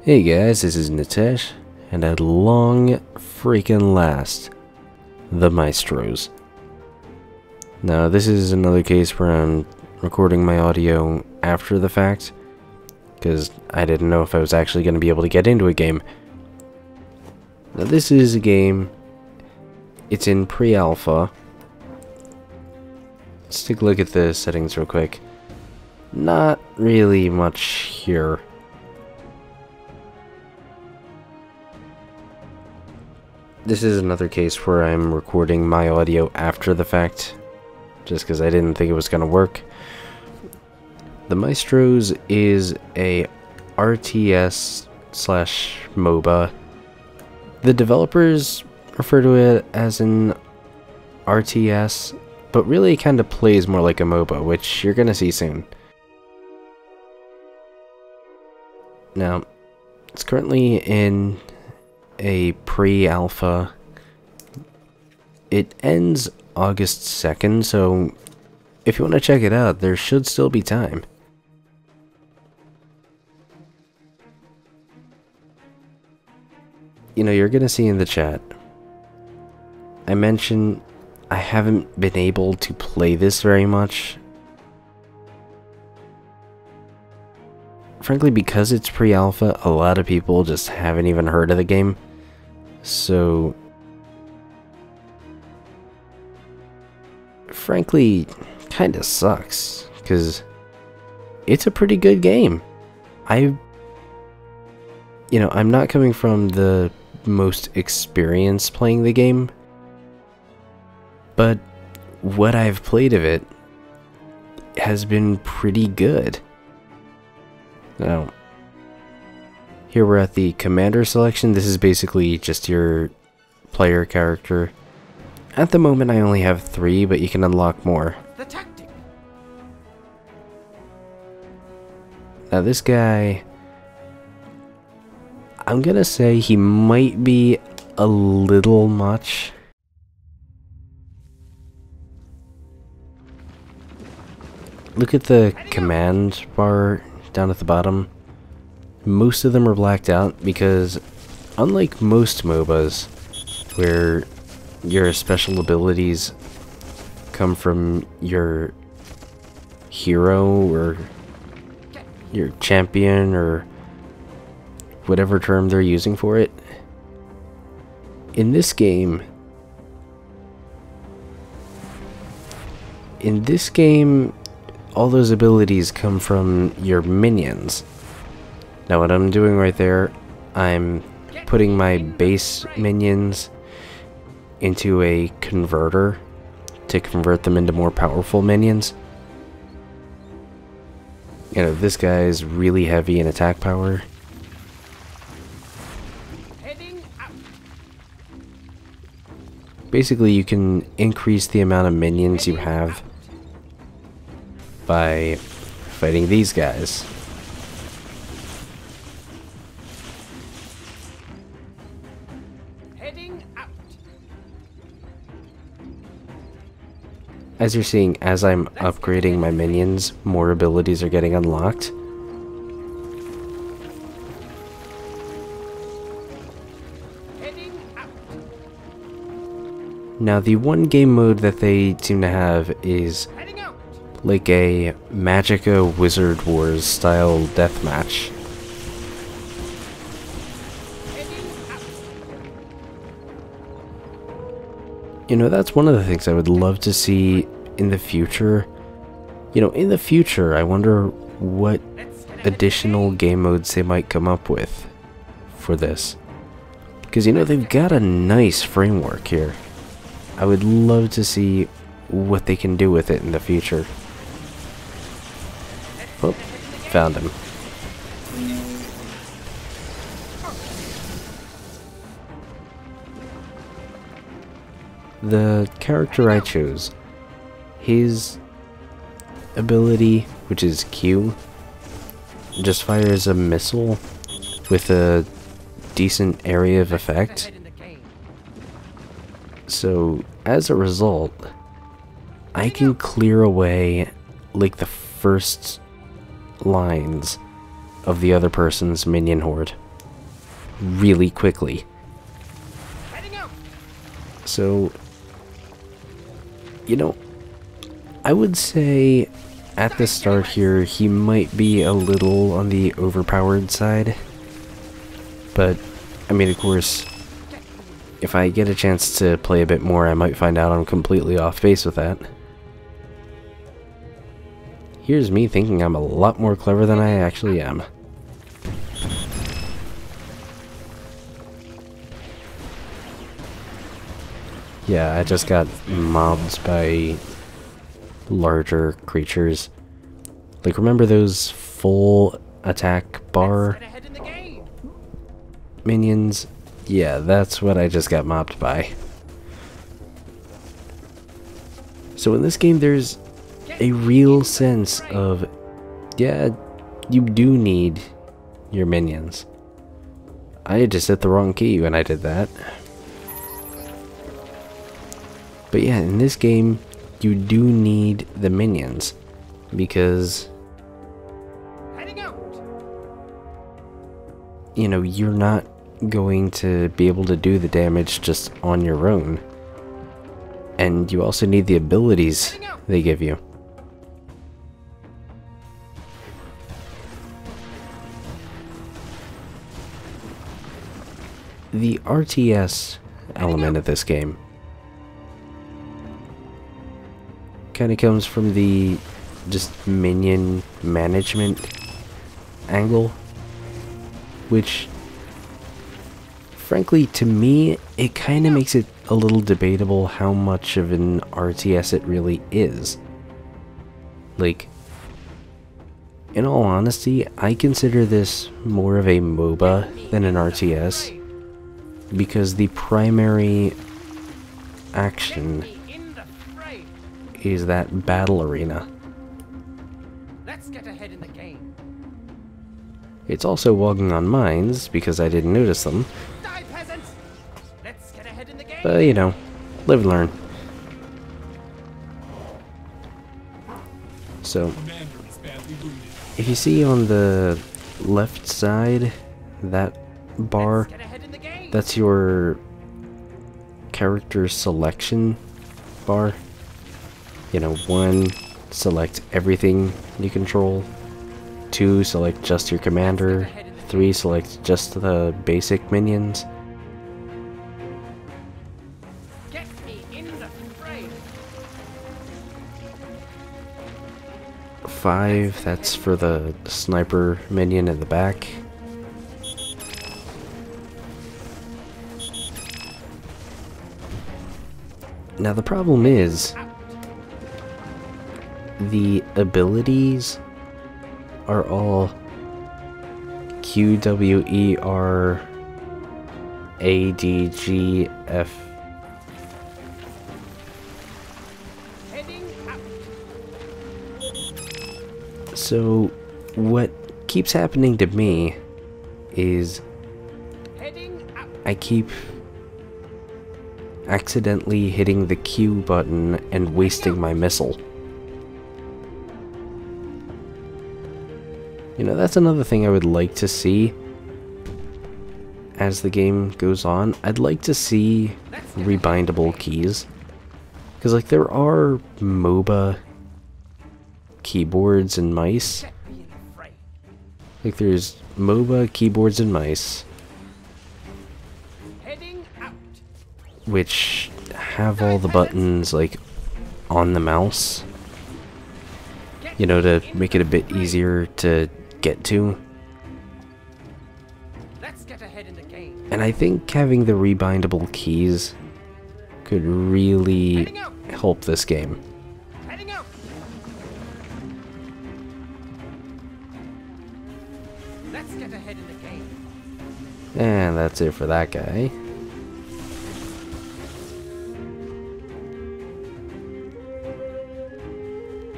Hey guys, this is Nitesh, and at long freaking last, the Maestros. Now this is another case where I'm recording my audio after the fact, because I didn't know if I was actually going to be able to get into a game. Now this is a game, it's in pre-alpha. Let's take a look at the settings real quick. Not really much here. This is another case where I'm recording my audio after the fact, just because I didn't think it was going to work. The Maestros is a RTS slash MOBA. The developers refer to it as an RTS, but really it kind of plays more like a MOBA, which you're going to see soon. Now, it's currently in a pre-alpha. It ends August 2nd, so if you want to check it out, there should still be time. You know, you're gonna see in the chat, I mentioned I haven't been able to play this very much. Frankly, because it's pre-alpha, a lot of people just haven't even heard of the game. So, frankly, kinda sucks, because it's a pretty good game. I'm not coming from the most experience playing the game, but what I've played of it has been pretty good. Now, here we're at the commander selection. This is basically just your player character. At the moment I only have 3, but you can unlock more. The tactic. Now this guy, I'm gonna say he might be a little much. Look at the command bar down at the bottom. Most of them are blacked out because, unlike most MOBAs, where your special abilities come from your hero or your champion or whatever term they're using for it, in this game, all those abilities come from your minions. Now what I'm doing right there, I'm putting my base minions into a converter to convert them into more powerful minions. You know, this guy is really heavy in attack power. Heading out. Basically, you can increase the amount of minions you have by fighting these guys. Heading out. As you're seeing, as I'm upgrading my minions, more abilities are getting unlocked. Heading out. Now, the one game mode that they seem to have is Heading out. like a Magicka Wizard Wars style deathmatch. Heading out. You know, that's one of the things I would love to see in the future. You know, in the future, I wonder what additional game modes they might come up with for this. Because, you know, they've got a nice framework here. I would love to see what they can do with it in the future. Oh, found him. The character I chose, his ability, which is Q, just fires a missile with a decent area of effect. So, as a result, I can clear away like the first lines of the other person's minion horde. really quickly. Heading out. So, you know, I would say at the start here, he might be a little on the overpowered side. But, I mean, of course, if I get a chance to play a bit more, I might find out I'm completely off base with that. Here's me thinking I'm a lot more clever than I actually am. Yeah, I just got mobbed by larger creatures. Like, remember those full attack bar Get ahead in the game. minions? Yeah, that's what I just got mobbed by. So in this game, there's a real sense of, yeah, you do need your minions. I just hit the wrong key when I did that. But yeah, in this game, you do need the minions, because, Heading out. you know, you're not going to be able to do the damage just on your own. And you also need the abilities they give you. The RTS element of this game kind of comes from the just minion management angle, which frankly to me it kind of makes it a little debatable how much of an RTS it really is. Like, in all honesty, I consider this more of a MOBA than an RTS, because the primary action Me in the fray. is that battle arena. Let's get ahead in the game. It's also walking on mines, because I didn't notice them, Die, peasants. Let's get ahead in the game. but you know, live and learn. So, if you see on the left side, that bar, Get ahead in the game. that's your character selection bar. You know, 1, select everything you control. 2, select just your commander. 3, select just the basic minions. Get me in the fray. 5, that's for the sniper minion in the back. Now the problem is, the abilities are all QWERADGF. Heading out. So what keeps happening to me is Heading out. I keep accidentally hitting the Q button and wasting my missile. You know, that's another thing I would like to see as the game goes on. I'd like to see rebindable keys. Because, like, there are MOBA keyboards and mice. Get me in the fray. Like, there's MOBA keyboards and mice, Heading out. which have all the buttons, like, on the mouse. You know, to make it a bit easier to get to. Let's get ahead in the game. And I think having the rebindable keys could really help this game. Heading out. Let's get ahead in the game. And that's it for that guy.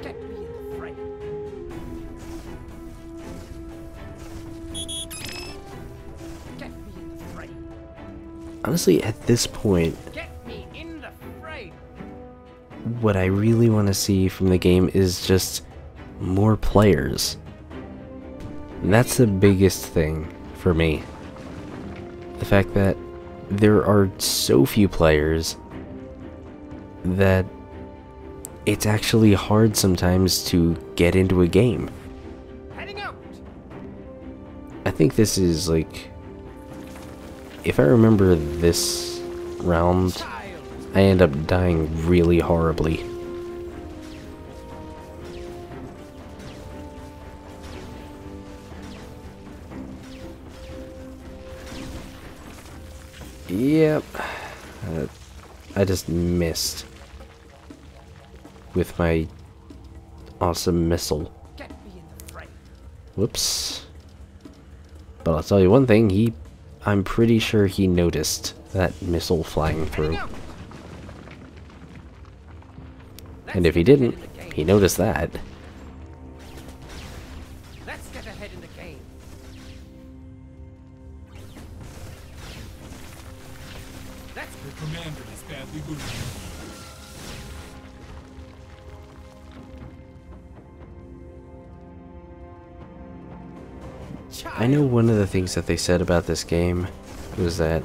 Get me in the fray. Get me in the fray. Honestly, at this point, Get me in the fray. what I really want to see from the game is just more players. And that's the biggest thing for me. the fact that there are so few players that it's actually hard sometimes to get into a game. Heading out. I think this is like, if I remember this round, I end up dying really horribly. Yep, I just missed with my awesome missile. Get me in the fray. Whoops. But I'll tell you one thing, I'm pretty sure he noticed that missile flying through. And if he didn't, he noticed that. Let's get ahead in the game. The commander is badly wounded. I know one of the things that they said about this game was that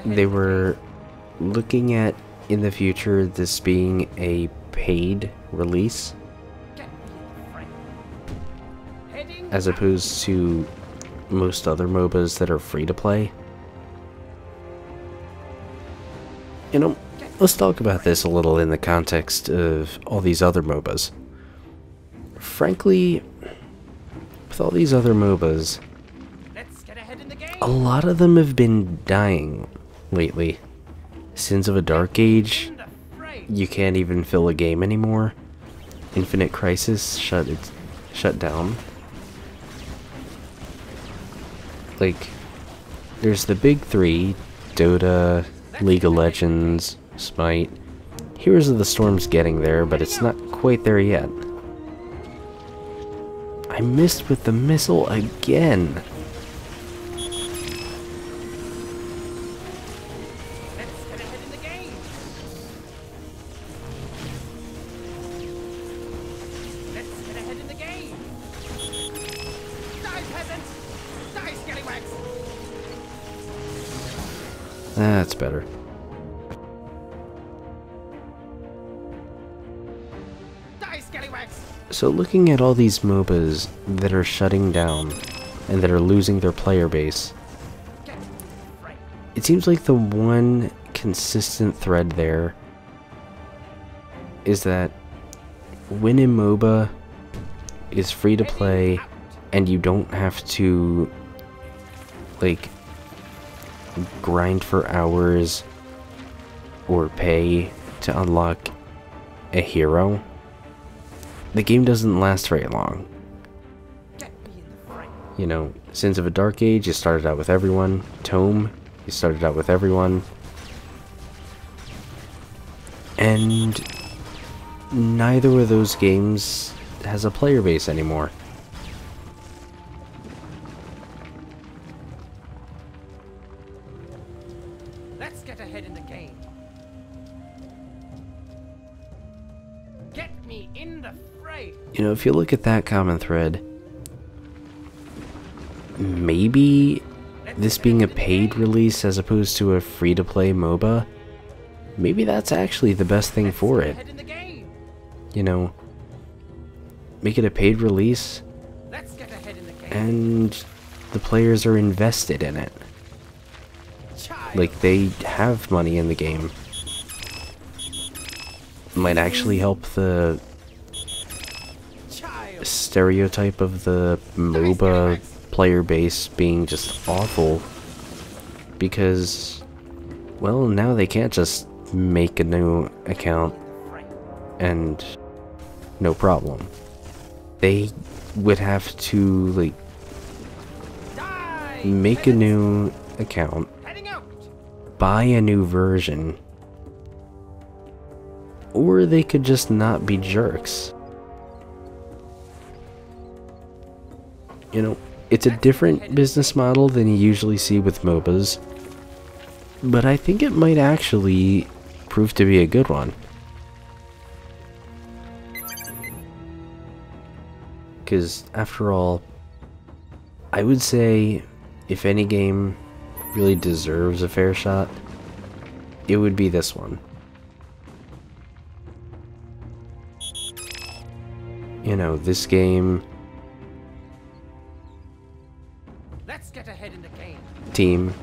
they were looking at, in the future, this being a paid release as opposed to most other MOBAs that are free to play. You know, let's talk about this a little in the context of all these other MOBAs. Frankly, with all these other MOBAs, a lot of them have been dying lately. Sins of a Dark Age, you can't even fill a game anymore. Infinite Crisis shut down. Like, there's the big three: Dota, League of Legends, Smite. Heroes of the Storm's getting there, but it's not quite there yet. I missed with the missile again. That's better. So looking at all these MOBAs that are shutting down and that are losing their player base, it seems like the one consistent thread there is that when a MOBA is free to play and you don't have to, like, grind for hours or pay to unlock a hero, the game doesn't last very long. You know, Sins of a Dark Age, you started out with everyone. Tome, you started out with everyone. And neither of those games has a player base anymore. Let's get ahead in the game. Get me in the fray. You know, if you look at that common thread, maybe this being a paid release as opposed to a free-to-play MOBA, maybe that's actually the best thing for it. You know, make it a paid release, and the players are invested in it. Like, they have money in the game. Might actually help the stereotype of the MOBA player base being just awful, because, well, now they can't just make a new account and no problem. They would have to, like, make a new account, buy a new version, or they could just not be jerks. You know, it's a different business model than you usually see with MOBAs, but I think it might actually prove to be a good one. Because, after all, I would say if any game really deserves a fair shot, it would be this one. You know, this game Let's get ahead in the game. team,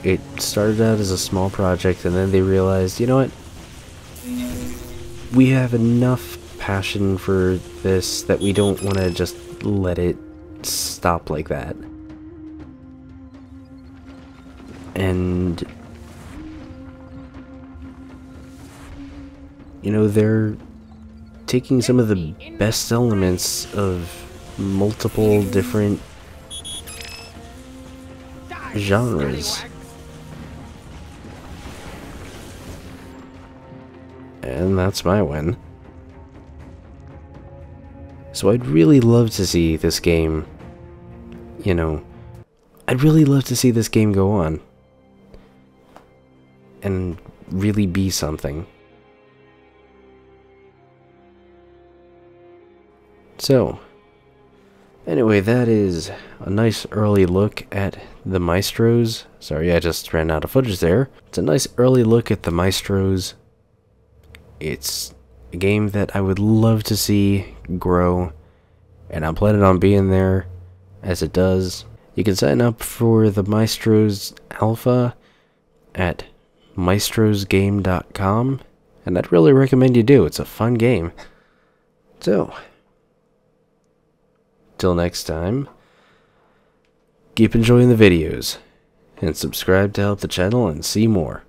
it started out as a small project and then they realized, you know what? We have enough passion for this that we don't want to just let it stop like that. And you know, they're taking some of the best elements of multiple different Die, genres. scallywags. And that's my win. So I'd really love to see this game, you know, I'd really love to see this game go on. And really be something. So, anyway, that is a nice early look at the Maestros. Sorry, I just ran out of footage there. It's a nice early look at the Maestros. It's a game that I would love to see grow, and I'm planning on being there as it does. You can sign up for the Maestros Alpha at maestrosgame.com, and I'd really recommend you do. It's a fun game. So, till next time, keep enjoying the videos, and subscribe to help the channel and see more.